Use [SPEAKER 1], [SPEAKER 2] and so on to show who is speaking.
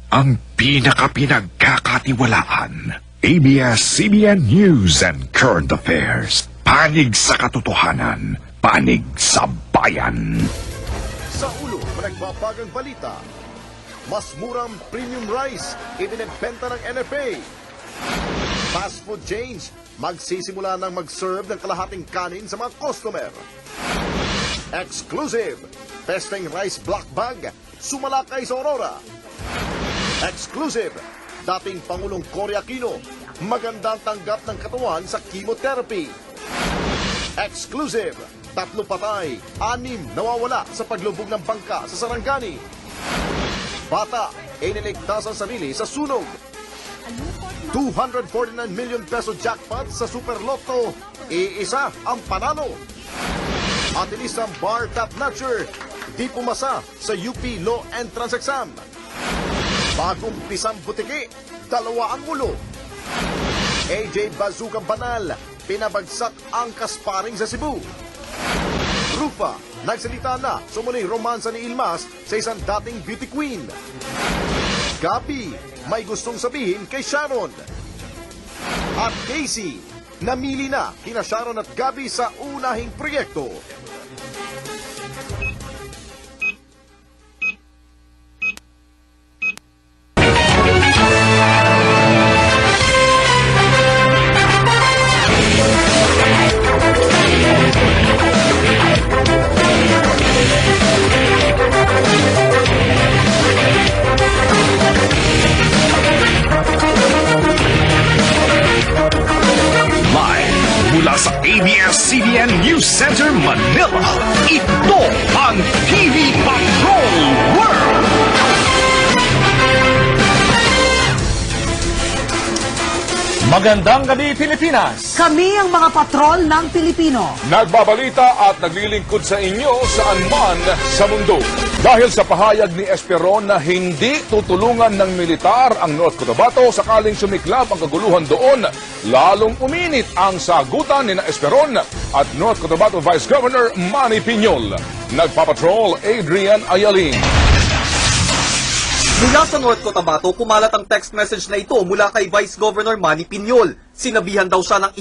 [SPEAKER 1] Ang pinakapinagkakatiwalaan. ABS-CBN News and Current Affairs. Panig sa katotohanan. Panig sa bayan.
[SPEAKER 2] Sa ulo, nagbabagang balita. Mas murang premium rice, ibinibenta ng NFA. Fast food chains, magsisimula ng mag-serve ng kalahating kanin sa mga customer. Exclusive, Pesteng Rice Black Bag, sumalakay sa Aurora. Exclusive, dating Pangulong Cory Aquino, magandang tanggap ng katawan sa chemotherapy. Exclusive, 3 patay, 6 nawawala sa paglubog ng bangka sa Sarangani. Bata, iniligtas ang sarili sa sunog. 249 million peso jackpot sa Super Lotto, iisa ang panalo. At inisang bar top notcher, di pumasa sa UP Law Entrance Exam. Bagong pisang butiki, 2 ang ulo. AJ Bazooka Banal, pinabagsak ang kasparing sa Cebu. Rufa, nagsalita na sumuling romansa ni Ilmas sa isang dating beauty queen. Gabi, may gustong sabihin kay Sharon. At Casey, namili na kina Sharon at Gabi sa unahing proyekto.
[SPEAKER 1] Mula sa ABS-CBN News Center, Manila, ito ang TV Patrol World!
[SPEAKER 3] Magandang gabi, Pilipinas!
[SPEAKER 4] Kami ang mga patrol ng Pilipino.
[SPEAKER 3] Nagbabalita at naglilingkod sa inyo saan man sa mundo. Dahil sa pahayag ni Esperon na hindi tutulungan ng militar ang North Cotabato sakaling sumiklab ang kaguluhan doon, lalong uminit ang sagutan ni Esperon at North Cotabato Vice Governor Manny Piñol. Nagpapatrol Adrian Ayalin.
[SPEAKER 5] Mula sa North Cotabato, kumalat ang text message na ito mula kay Vice Governor Manny Piñol. Sinabihan daw siya ng